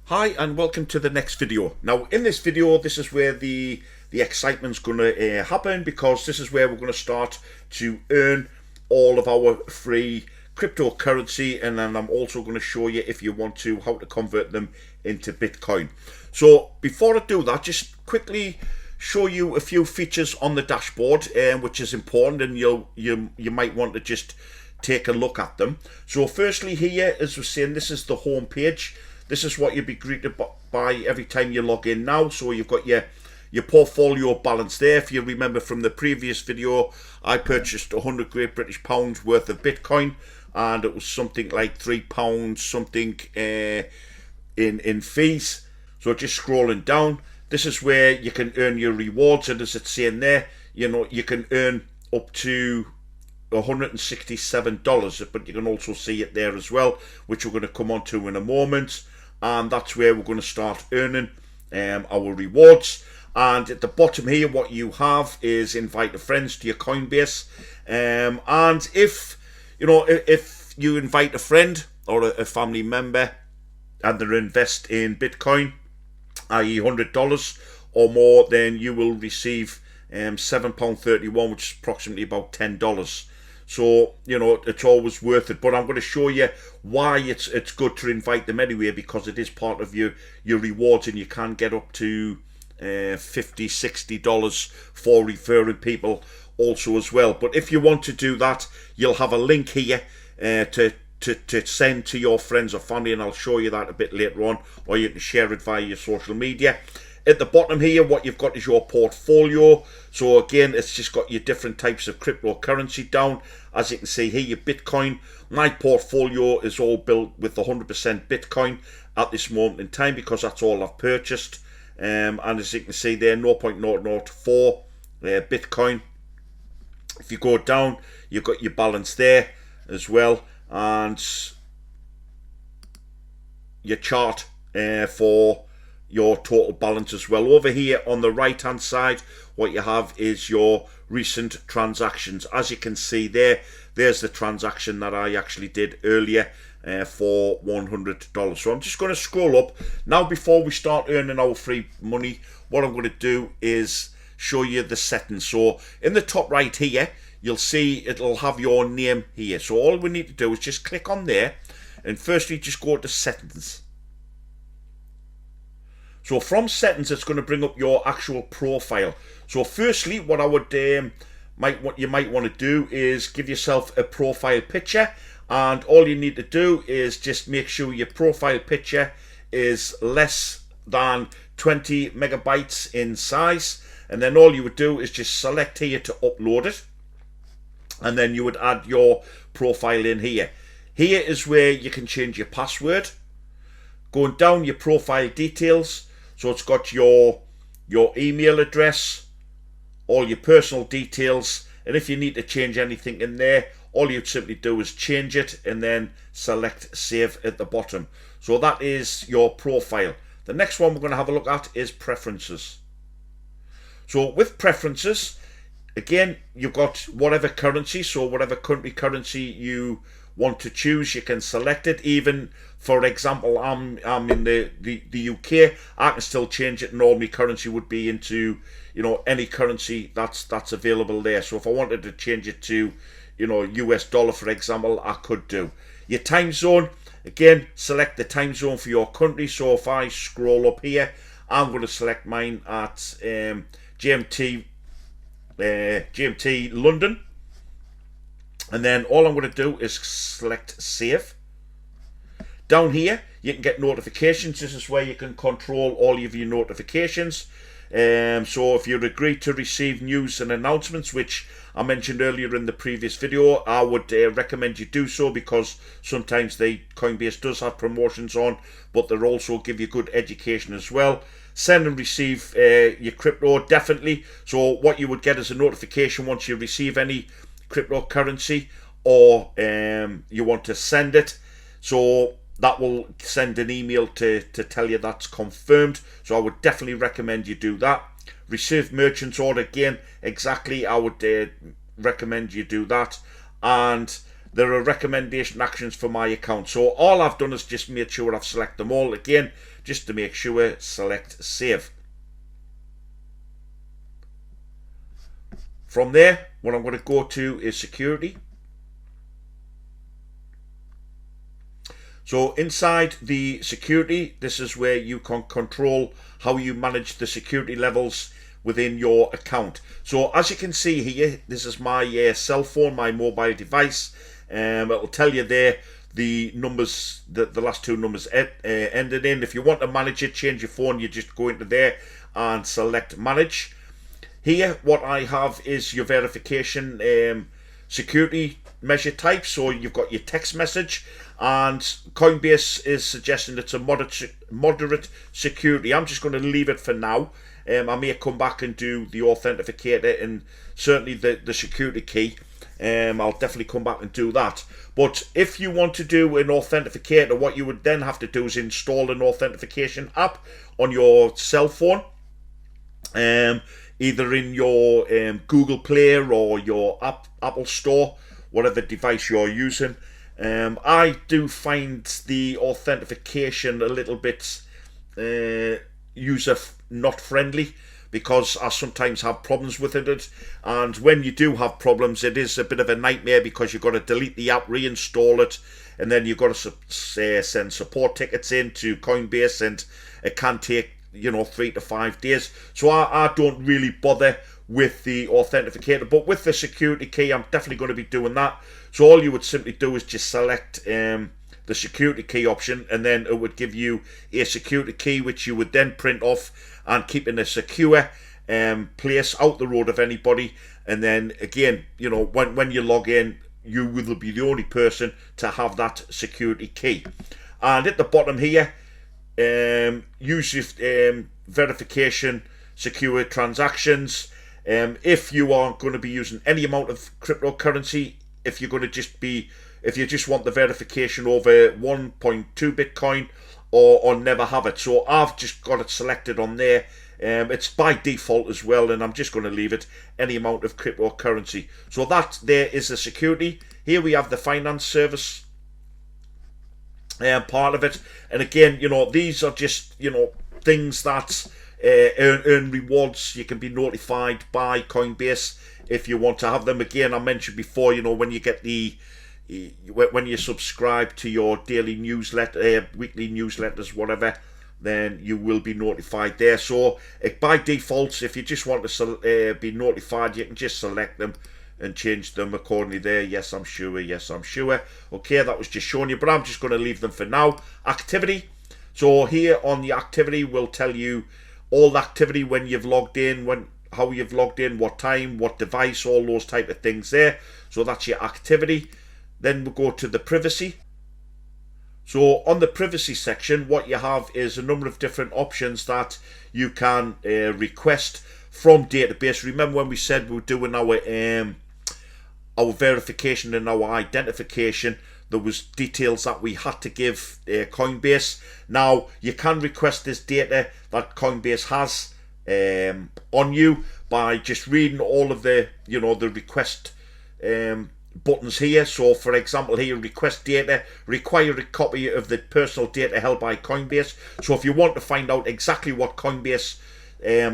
Hi and welcome to the next video. Now in this video this is where the excitement's going to happen, because this is where we're going to start to earn all of our free cryptocurrency, and then I'm also going to show you, if you want to, how to convert them into Bitcoin. So before I do that, just quickly show you a few features on the dashboard, which is important, and you might want to just take a look at them. So firstly, here, as we're saying, this is the home page. This is what you'll be greeted by every time you log in now. So you've got your portfolio balance there. If you remember from the previous video, I purchased 100 Great British Pounds worth of Bitcoin, and it was something like £3 something in fees. So just scrolling down, this is where you can earn your rewards, and as it's saying there, you can earn up to $167, but you can also see it there as well, which we're going to come on to in a moment. And that's where we're going to start earning our rewards. And at the bottom here, what you have is invite a friends to your Coinbase. And if you invite a friend or a family member and they invest in Bitcoin, i.e. $100 or more, then you will receive £7.31, which is approximately about $10. So, it's always worth it. But I'm going to show you why it's good to invite them anyway, because it is part of your rewards, and you can get up to $50, $60 for referring people also as well. But if you want to do that, you'll have a link here to send to your friends or family, and I'll show you that a bit later on, or you can share it via your social media. At the bottom here, what you've got is your portfolio. So again, it's just got your different types of cryptocurrency down. As you can see here, your Bitcoin. My portfolio is all built with 100% Bitcoin at this moment in time, because that's all I've purchased. And as you can see there, 0.004 Bitcoin. If you go down, you've got your balance there as well, and your chart for your total balance as well. Over here on the right hand side, what you have is your recent transactions. As you can see there's the transaction that I actually did earlier for $100. So I'm just going to scroll up now. Before we start earning our free money, what I'm going to do is show you the settings. So in the top right here, you'll see it'll have your name here. So all we need to do is just click on there, and firstly just go to settings. So from settings, it's going to bring up your actual profile. So firstly, what I would you might want to do is give yourself a profile picture, and all you need to do is just make sure your profile picture is less than 20 megabytes in size, and then all you would do is just select here to upload it, and then you would add your profile in here. Here is where you can change your password. Going down, your profile details. So it's got your email address, all your personal details, and if you need to change anything in there, all you'd simply do is change it and then select save at the bottom. So that is your profile. The next one we're going to have a look at is preferences. So with preferences, again, you've got whatever currency, so whatever country currency you want to choose, you can select it. Even, for example, I'm in the UK, I can still change it, and all my currency would be into any currency that's available there. So if I wanted to change it to US dollar, for example, I could do. Your time zone, again, select the time zone for your country. So if I scroll up here, I'm going to select mine at GMT London. And then all I'm going to do is select save. Down here, you can get notifications. This is where you can control all of your notifications. So if you're agreed to receive news and announcements, which I mentioned earlier in the previous video, I would recommend you do so, because sometimes Coinbase does have promotions on, but they also give you good education as well. Send and receive your crypto, definitely. So what you would get is a notification once you receive any cryptocurrency, or you want to send it, so that will send an email to tell you that's confirmed. So I would definitely recommend you do that. Receive merchant's order, again, exactly, I would recommend you do that. And there are recommendation actions for my account. So all I've done is just made sure I've selected them all again, just to make sure. Select save. From there, what I'm going to go to is security. So inside the security, this is where you can control how you manage the security levels within your account. So as you can see here, this is my cell phone, my mobile device. It'll tell you there the numbers, the last two numbers ended in. If you want to manage it, change your phone, you just go into there and select manage. Here, what I have is your verification security measure type. So you've got your text message, and Coinbase is suggesting it's a moderate security. I'm just going to leave it for now. I may come back and do the authenticator and certainly the security key. I'll definitely come back and do that. But if you want to do an authenticator, what you would then have to do is install an authentication app on your cell phone, either in your Google Play or your Apple Store, whatever device you're using. I do find the authentication a little bit user not friendly, because I sometimes have problems with it, and when you do have problems, it is a bit of a nightmare, because you've got to delete the app, reinstall it, and then you've got to send support tickets in to Coinbase, and it can take 3 to 5 days. So I don't really bother with the authenticator, but with the security key, I'm definitely going to be doing that. So all you would simply do is just select the security key option, and then it would give you a security key, which you would then print off and keep in a secure place out the road of anybody. And then again, when you log in, you will be the only person to have that security key. And at the bottom here, use your verification secure transactions. If you are going to be using any amount of cryptocurrency, if you just want the verification over 1.2 Bitcoin or never have it. So I've just got it selected on there. It's by default as well, and I'm just going to leave it any amount of cryptocurrency. So that there is the security. Here we have the finance service part of it. And again, these are just, things that earn rewards. You can be notified by Coinbase if you want to have them. Again, I mentioned before, when you get when you subscribe to your daily newsletter, weekly newsletters, whatever, then you will be notified there. So by default, if you just want to be notified, you can just select them and change them accordingly there. Yes, I'm sure. Yes, I'm sure. Okay, that was just showing you, but I'm just going to leave them for now. Activity. So here on the activity, we'll tell you all the activity, when you've logged in, how you've logged in, what time, what device, all those type of things there. So that's your activity. Then we'll go to the privacy. So on the privacy section, what you have is a number of different options that you can request from database. Remember when we said we were doing our verification and our identification, there was details that we had to give Coinbase. Now you can request this data that Coinbase has on you by just reading all of the the request buttons here. So for example here, request data, require a copy of the personal data held by Coinbase. So if you want to find out exactly what Coinbase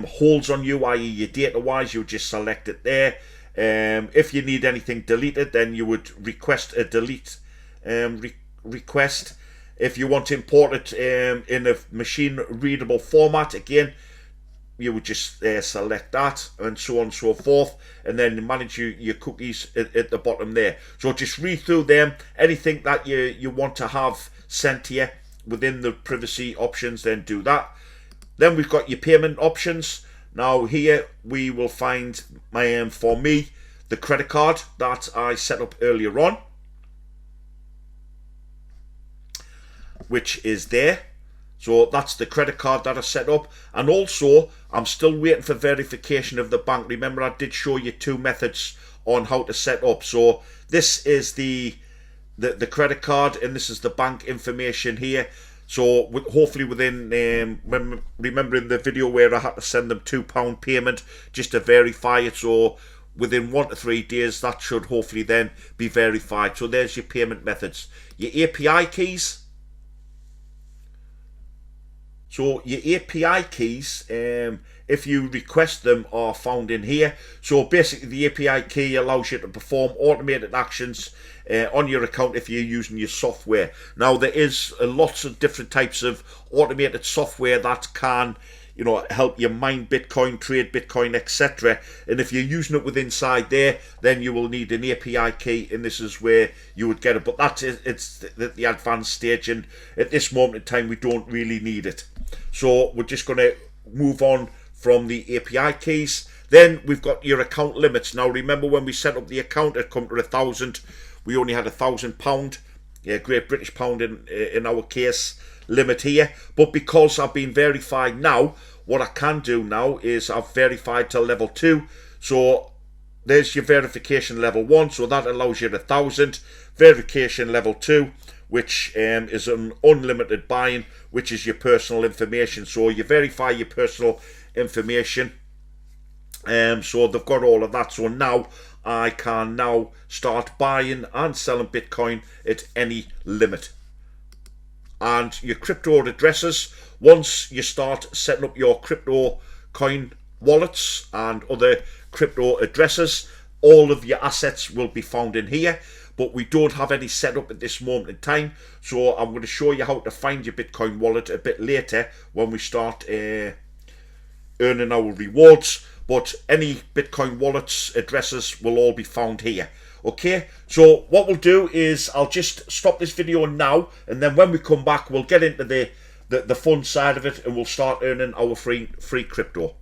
holds on you, i.e. your data wise, you would just select it there. If you need anything deleted, then you would request a delete request. If you want to import it in a machine readable format, again you would just select that, and so on and so forth, and then manage your cookies at the bottom there. So just read through them. Anything that you want to have sent to you within the privacy options, then do that. Then we've got your payment options. Now here we will find for me the credit card that I set up earlier on, which is there. So that's the credit card that I set up. And also, I'm still waiting for verification of the bank. Remember, I did show you 2 methods on how to set up. So this is the credit card, and this is the bank information here. So hopefully within, remember in the video where I had to send them £2 payment just to verify it. So within 1 to 3 days, that should hopefully then be verified. So there's your payment methods. Your API keys. So your API keys, if you request them, are found in here. So basically the API key allows you to perform automated actions on your account if you're using your software. Now there is lots of different types of automated software that can, you know, help you mine Bitcoin, trade Bitcoin, etc. And if you're using it with inside there, then you will need an API key, and this is where you would get it. But that's it, it's the advanced stage, and at this moment in time we don't really need it. So we're just going to move on from the API keys. Then we've got your account limits. Now remember, when we set up the account, it come to 1,000. We only had £1,000, Great British Pound in our case, limit here. But because I've been verified now, what I can do now is I've verified to level 2. So there's your verification level 1. So that allows you 1,000. Verification level 2, which is an unlimited buying, which is your personal information. So you verify your personal information. So they've got all of that. So now I can now start buying and selling Bitcoin at any limit. And your crypto addresses, once you start setting up your crypto coin wallets and other crypto addresses, all of your assets will be found in here. But we don't have any set up at this moment in time, so I'm going to show you how to find your Bitcoin wallet a bit later when we start earning our rewards. But any Bitcoin wallets addresses will all be found here. Okay, so what we'll do is I'll just stop this video now, and then when we come back we'll get into the fun side of it, and we'll start earning our free crypto.